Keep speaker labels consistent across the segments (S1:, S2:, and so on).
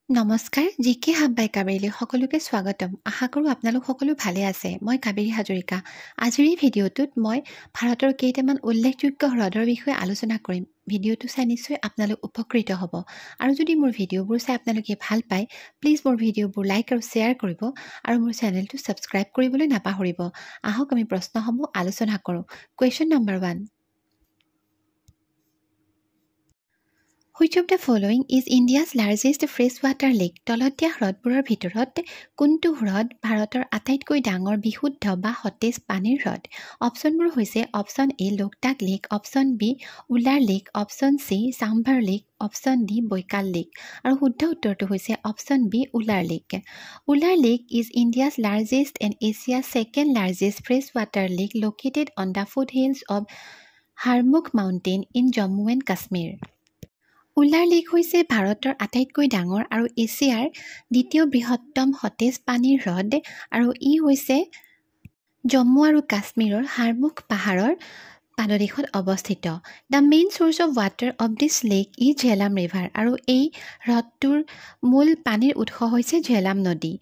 S1: নমস্কাৰ জিকে হাব বাই কাবেৰীলৈ সকলোকে স্বাগতম। আশা কৰোঁ আপোনালোক সকলো ভালে আছে। মই কাবেৰী হাজৰিকা। আজিৰ এই ভিডিঅ'টোত মই ভাৰতৰ কেইটামান উল্লেখযোগ্য হ্ৰদৰ বিষয়ে আলোচনা কৰিম। ভিডিঅ'টো চাই নিশ্চয় আপোনালোক উপকৃত হ'ব। আৰু যদি মোৰ ভিডিঅ'বোৰ চাই আপোনালোকে ভাল পায়, প্লিজ মোৰ ভিডিঅ'বোৰ লাইক আৰু শ্বেয়াৰ কৰিব আৰু মোৰ চেনেলটো ছাবস্ক্ৰাইব কৰিবলৈ নাপাহৰিব। আহক আমি প্ৰশ্নসমূহ আলোচনা কৰোঁ। Question number 1. Which of the following is India's largest freshwater lake? তলত দিয়া হ্ৰদবোৰৰ ভিতৰত কোনটো হ্ৰদ ভাৰতৰ আটাইতকৈ ডাঙৰ বিশুদ্ধ বা সতেজ পানীৰ হ্ৰদ? অপশ্যনবোৰ হৈছে option A Loktak lake, option B Wular lake, option C Sambhar lake, option D Baikal lake. আৰু শুদ্ধ উত্তৰটো হৈছে option B Wular lake. Wular lake is India's largest and Asia's second largest fresh water lake located on the foot hills of Haramukh mountain in Jammu and Kashmir. Wular lake হৈছে ভাৰতৰ আটাইতকৈ ডাঙৰ আৰু এছিয়াৰ দ্বিতীয় বৃহত্তম সতেজ পানীৰ হ্ৰদ আৰু ই হৈছে জম্মু আৰু কাশ্মীৰৰ হাৰমুখ পাহাৰৰ পাদদেশত অৱস্থিত। The main source of water of this lake is Jhelum river আৰু এই হ্ৰদটোৰ মূল পানীৰ উৎস হৈছে ঝেলাম নদী।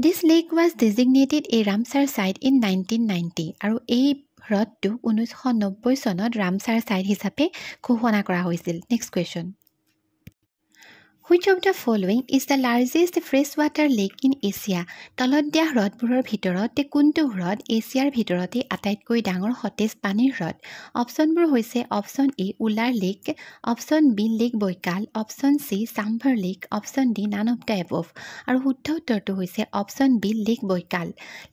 S1: This lake was designated a Ramsar site in 1990 আৰু এই হ্ৰদটো 1990 চনত ৰামচাৰ ছাইট হিচাপে ঘোষণা কৰা হৈছিল। Next question. Which of the following is the largest freshwater lake in Asia? তলত দিয়া হ্ৰদবোৰৰ ভিতৰত কোনটো হ্ৰদ এছিয়াৰ ভিতৰতে আটাইতকৈ ডাঙৰ সতেজ পানীৰ হ্ৰদ? অপশ্যনবোৰ হৈছে option A Wular lake, option B lake Baikal, option C Sambhar lake, option D none of the above. আৰু শুদ্ধ উত্তৰটো হৈছে option B lake Baikal.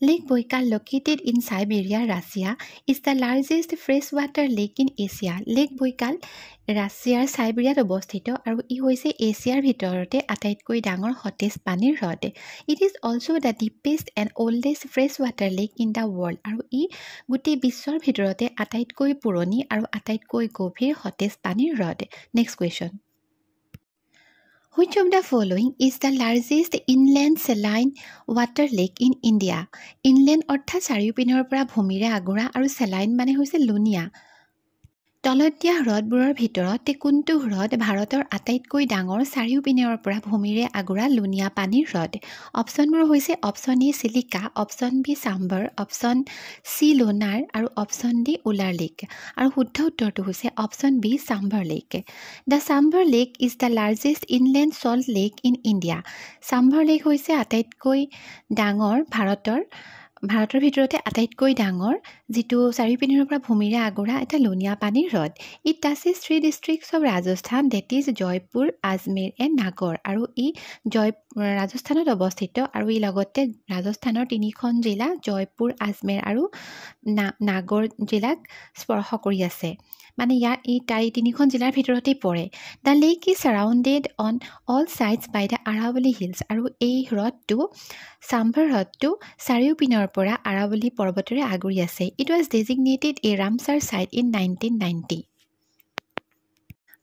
S1: Lake Baikal located in Siberia Russia is the largest fresh water lake in Asia. Lake Baikal ৰাছিয়াৰ চাইবেৰিয়াত অৱস্থিত আৰু ই হৈছে এছিয়াৰ ভিতৰতে আটাইতকৈ ডাঙৰ সতেজ পানীৰ হ্ৰদ। It is also' the deepest and oldest fresh water lake in the world আৰু ই গোটেই বিশ্বৰ ভিতৰতে আটাইতকৈ পুৰণি আৰু আটাইতকৈ গভীৰ সতেজ পানীৰ হ্ৰদ। Next question. Which of the following is the largest inland saline water lake in India? Inland অৰ্থাৎ চাৰিওপিনৰ পৰা ভূমিৰে আগুৰা আৰু চেলাইন মানে হৈছে লুনিয়া। তলত দিয়া হ্ৰদবোৰৰ ভিতৰত কোনটো হ্ৰদ ভাৰতৰ আটাইতকৈ ডাঙৰ চাৰিওপিনৰ পৰা ভূমিৰে আগুৰা লুনিয়া পানীৰ হ্ৰদ? অপশ্যনবোৰ হৈছে option A Chilika, option B Sambhar, option C Lonar আৰু অপশ্যন ডি উলাৰ লেক। আৰু শুদ্ধ উত্তৰটো হৈছে option B Sambhar lake. The Sambhar lake is the largest inland salt lake in India. Sambhar lake হৈছে আটাইতকৈ ডাঙৰ ভাৰতৰ ভিতৰতে আটাইতকৈ ডাঙৰ যিটো চাৰিওপিনৰ পৰা ভূমিৰে আগুৰা এটা লুনিয়া পানীৰ হ্ৰদ। It touches 3 districts of Rajasthan that is Jaipur, Ajmer and Nagaur. আৰু ই ৰাজস্থানত অৱস্থিত আৰু ই লগতে ৰাজস্থানৰ 3খন জিলা জয়পুৰ, আজমেৰ আৰু নাগৰ জিলাক স্পৰ্শ কৰি আছে। মানে এই 3খন জিলাৰ ভিতৰতেই পৰে। The lake is surrounded on all sides by the Aravalli hills আৰু এই হ্ৰদটো চাম্ভাৰ হ্ৰদটো চাৰিওপিনৰ পৰা আৰাৱলী পৰ্বতেৰে আগুৰি আছে। It was designated a Ramsar site in 1990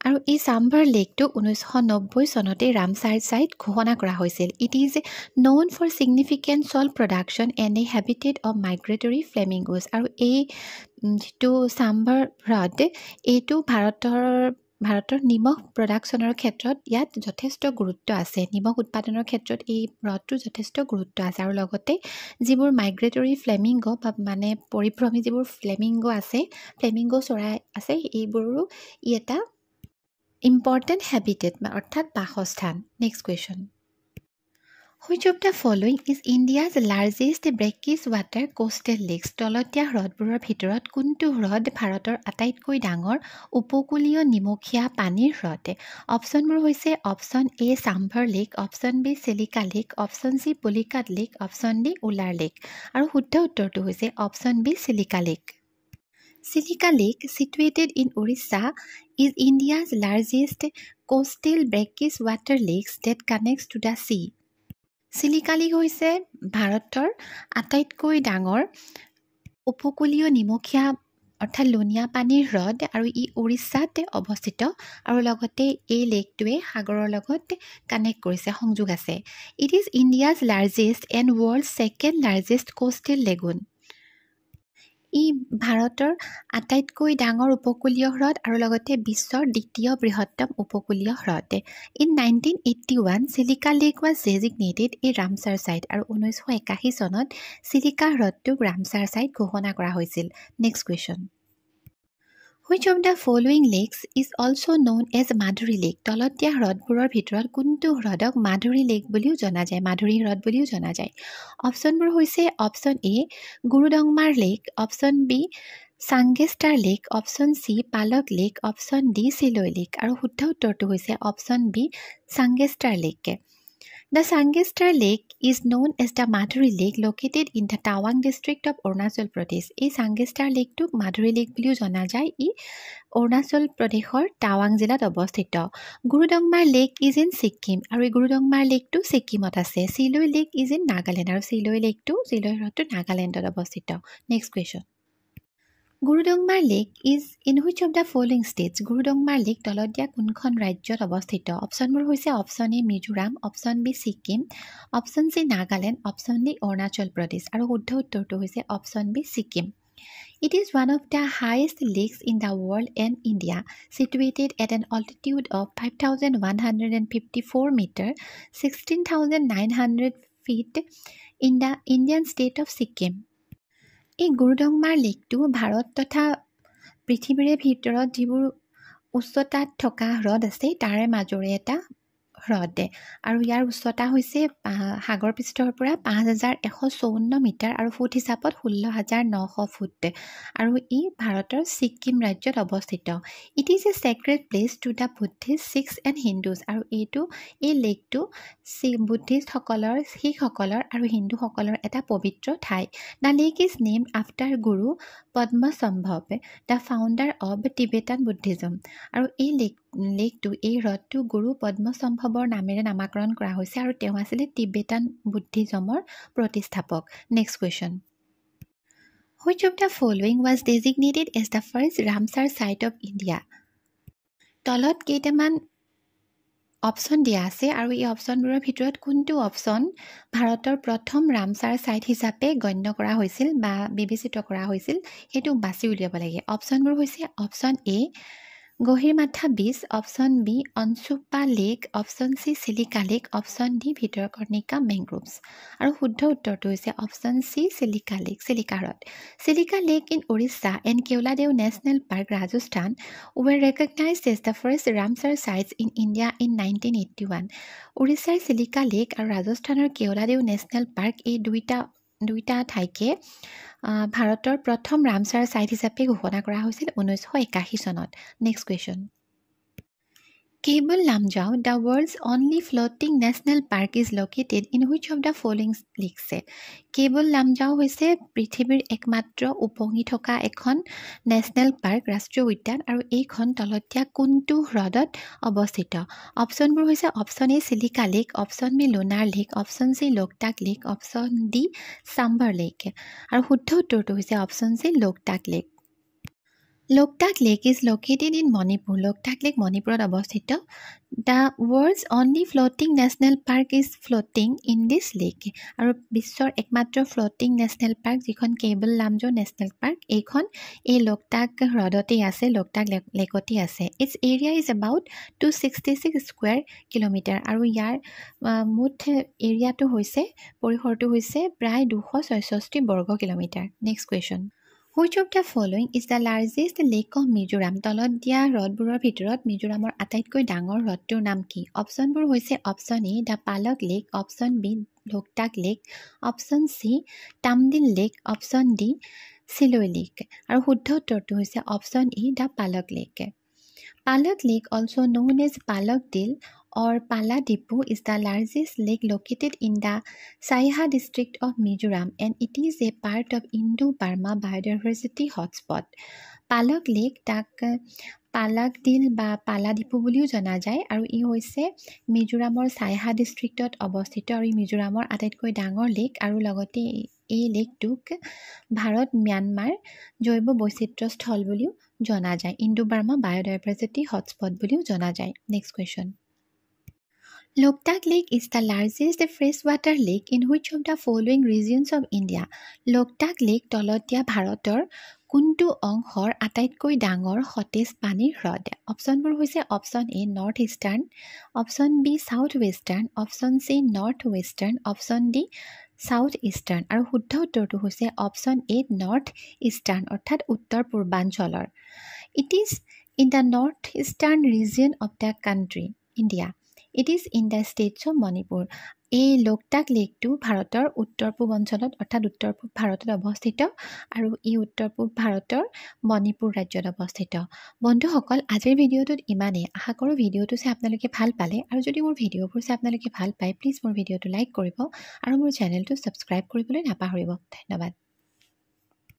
S1: আৰু এই চাম্ভাৰ লেকটো 1990 চনতে ৰামচাৰ ছাইট ঘোষণা কৰা হৈছিল। It is known for significant salt production and a habitat of migratory flamingos. আৰু এই যিটো চাম্ভাৰ হ্ৰদ এইটো ভাৰতৰ নিমখ প্ৰডাকশ্যনৰ ক্ষেত্ৰত ইয়াত যথেষ্ট গুৰুত্ব আছে। নিমখ উৎপাদনৰ ক্ষেত্ৰত এই হ্ৰদটোৰ যথেষ্ট গুৰুত্ব আছে আৰু লগতে যিবোৰ মাইগ্ৰেটৰী ফ্লেমিংগো বা মানে পৰিভ্ৰমী যিবোৰ ফ্লেমিংগো চৰাই আছে এইবোৰৰো ই এটা ইম্পৰ্টেণ্ট হেবিটেট অৰ্থাৎ বাসস্থান। Next question. Which of the following is India's largest brackish water coastal lakes? তলত দিয়া হ্ৰদবোৰৰ ভিতৰত কোনটো হ্ৰদ ভাৰতৰ আটাইতকৈ ডাঙৰ উপকূলীয় নিমখীয়া পানীৰ হ্ৰদ? অপশ্যনবোৰ হৈছে option A Sambhar lake, option B Chilika lake, option C Pulicat lake, option D Wular lake. আৰু শুদ্ধ উত্তৰটো হৈছে option B Chilika lake. Silica Lake, situated in Orissa, is India's largest coastal brackish water lakes that connects to the sea. Chilika lake হৈছে ভাৰতৰ আটাইতকৈ ডাঙৰ উপকূলীয় নিমখীয়া অৰ্থাৎ লুনিয়া পানীৰ হ্ৰদ আৰু ই উৰিষ্যাত অৱস্থিত আৰু লগতে এই লেকটোৱে সাগৰৰ লগত কানেক্ট কৰিছে, সংযোগ আছে। It is India's largest and world second largest coastal lagoon. ই ভাৰতৰ আটাইতকৈ ডাঙৰ উপকূলীয় হ্ৰদ আৰু লগতে বিশ্বৰ দ্বিতীয় বৃহত্তম উপকূলীয় হ্ৰদ। In 1981, Chilika lake was designated a Ramsar site আৰু 1981 চনত চিলিকা হ্ৰদটোক ৰামছাৰ ছাইট ঘোষণা কৰা হৈছিল। Next question. Which of the following lakes is also known as Madhuri Lake? তলত দিয়া হ্ৰদবোৰৰ ভিতৰত কোনটো হ্ৰদক মাধুৰী লেক বুলিও জনা যায়, মাধুৰী হ্ৰদ বুলিও জনা যায়? অপশ্যনবোৰ হৈছে option A Gurudongmar lake, option B Sangestar lake, option C Palak lake, option D চিলৈ lake আৰু শুদ্ধ উত্তৰটো হৈছে option B Sangestar lake. The Sangestar Lake is known as the Madhuri Lake located in the Tawang district of Arunachal Pradesh. এই Sangestar Lake টোক Madhuri lake বুলিও জনা যায়। ই অৰুণাচল প্ৰদেশৰ টাৱাং জিলাত অৱস্থিত। Gurudongmar lake is in Sikkim আৰু এই গুৰুডংমাৰ লেকটো ছিকিমত আছে। Shilloi lake is in Nagaland আৰু চিলৈ হ্ৰদটো নাগালেণ্ডত অৱস্থিত। Next question. Gurudongmar lake is in which of the following states? Gurudongmar lake তলত দিয়া কোনখন ৰাজ্যত অৱস্থিত? অপশ্যনবোৰ হৈছে option A Mizoram, option B Sikkim, option C Nagaland, option D Arunachal Pradesh আৰু শুদ্ধ উত্তৰটো হৈছে option B Sikkim. It is one of the highest lakes in the world and India, situated at an altitude of 5,154 meter, 16,900 feet in the Indian state of Sikkim. এই গুৰুডংমাৰ লেকটো ভাৰত তথা পৃথিৱীৰে ভিতৰত যিবোৰ উচ্চতাত থকা হ্ৰদ আছে তাৰে মাজৰে এটা হ্ৰদ আৰু ইয়াৰ উচ্চতা হৈছে সাগৰ পৃষ্ঠৰ পৰা 5,154 মিটাৰ আৰু ফুট হিচাপত 16,900 ফুট আৰু ই ভাৰতৰ ছিকিম ৰাজ্যত অৱস্থিত। It is a sacred place to the Buddhists, Sikhs and Hindus আৰু এই লেকটো বুদ্ধিষ্টসকলৰ, শিখসকলৰ আৰু হিন্দুসকলৰ এটা পবিত্ৰ ঠাই। The lake is named after Guru Padmasambhava, the founder of Tibetan Buddhism আৰু এই হ্ৰদটো গুৰু পদ্মসম্ভৱৰ নামেৰে নামাকৰণ কৰা হৈছে আৰু তেওঁ আছিলে টিবেটান বুদ্ধিজমৰ প্ৰতিষ্ঠাপক। Next question. Which of the following was designated as the first Ramsar site of India? তলত কেইটামান অপশ্যন দিয়া আছে আৰু এই অপশ্যনবোৰৰ ভিতৰত কোনটো অপশ্যন ভাৰতৰ প্ৰথম ৰামছাৰ ছাইট হিচাপে গণ্য কৰা হৈছিল বা বিবেচিত কৰা হৈছিল সেইটো বাছি উলিয়াব লাগে। অপশ্যনবোৰ হৈছে option A Gahirmatha beach, option B Ansupa lake, option C Chilika lake, option D Bhitarkanika mangroves আৰু শুদ্ধ উত্তৰটো হৈছে অপশ্যন চি চিলিকা হ্ৰদ। Chilika lake in Orissa and Keoladeo national park Rajasthan were recognized as the first Ramsar sites in India in 1981. উৰিষ্যাৰ চিলিকা লেক আৰু ৰাজস্থানৰ কেওলাদেউ নেশ্যনেল পাৰ্ক এই দুইটা ঠাইকে ভাৰতৰ প্ৰথম ৰামছাৰ ছাইট হিচাপে ঘোষণা কৰা হৈছিল 1981 চনত। Next question. Cable Lamjau, the world's only floating national park, is located in which of the following lakes? Cable Lamjao হৈছে পৃথিৱীৰ একমাত্ৰ উপঙি থকা এখন নেশ্যনেল পাৰ্ক, ৰাষ্ট্ৰীয় উদ্যান আৰু এইখন তলত দিয়া কোনটো হ্ৰদত অৱস্থিত? অপশ্যনবোৰ হৈছে option A Chilika lake, option B Lonar lake, option C Loktak lake, option D Sambhar lake আৰু শুদ্ধ উত্তৰটো হৈছে option C Loktak lake. Loktak lake is located in Manipur. Loktak lake মণিপুৰত অৱস্থিত। The world's only floating national park is floating in this lake আৰু বিশ্বৰ একমাত্ৰ floating national park যিখন কেবল লামজাও নেশ্যনেল পাৰ্ক এইখন এই লোকটাক হ্ৰদতেই আছে, লোকটাক লেকতেই আছে। It's area is about 266 square kilometre আৰু ইয়াৰ মুঠ এৰিয়াটো হৈছে পৰিসৰটো হৈছে প্ৰায় 266 বৰ্গ kilometre. Next question. Which of the following is the largest lake of Mizoram? তলত দিয়া হ্ৰদবোৰৰ ভিতৰত মিজোৰামৰ আটাইতকৈ ডাঙৰ হ্ৰদটোৰ নাম কি? অপশ্যনবোৰ হৈছে option A the Palak lake, option B Loktak lake, option C Tamdil lake, option D চিলৈ lake আৰু শুদ্ধ উত্তৰটো হৈছে option A the Palak lake. Palak Lake, also known as Palak Dil or Paladipu, is the largest lake located in the Saiha district of Mizoram and it is a part of Indo-Burma biodiversity hotspot. Palak Lake তাক পালাক দিল বা পালাডিপু বুলিও জনা যায় আৰু ই হৈছে মিজোৰামৰ চাইহা ডিষ্ট্ৰিক্টত অৱস্থিত আৰু ই মিজোৰামৰ আটাইতকৈ ডাঙৰ লেক আৰু লগতে এই লেকটোক ভাৰত ম্যানমাৰ জৈৱ বৈচিত্ৰ্য স্থল বুলিও জনা যায়, ইণ্ডো বাৰ্মা বায়োডাইভাৰ্চিটি হটস্পট বুলিও জনা যায়। Next question. Loktak Lake is the largest freshwater lake in which of the following regions of India? Loktak Lake তলতীয়া ভাৰতৰ কোনটো অংশৰ আটাইতকৈ ডাঙৰ সতেজ পানীৰ হ্ৰদ? অপশ্যনবোৰ হৈছে option A north eastern, option B south western, option C north western, option D south eastern আৰু শুদ্ধ উত্তৰটো হৈছে অপশ্যন এ নৰ্থ ইষ্টাৰ্ণ অৰ্থাৎ উত্তৰ পূৰ্বাঞ্চলৰ। It is in the north eastern region of the country India. It is in the states of Manipur. এই লোকটাক লেকটো ভাৰতৰ উত্তৰ পূব অঞ্চলত অৰ্থাৎ উত্তৰ পূব ভাৰতত অৱস্থিত আৰু ই উত্তৰ পূব ভাৰতৰ মণিপুৰ ৰাজ্যত অৱস্থিত। বন্ধুসকল, আজিৰ ভিডিঅ'টোত ইমানেই। আশা কৰোঁ ভিডিঅ'টো চাই আপোনালোকে ভাল পালে আৰু যদি মোৰ ভিডিঅ'বোৰ চাই আপোনালোকে ভাল পায় প্লিজ মোৰ ভিডিঅ'টো লাইক কৰিব আৰু মোৰ চেনেলটো ছাবস্ক্ৰাইব কৰিবলৈ নাপাহৰিব। ধন্যবাদ।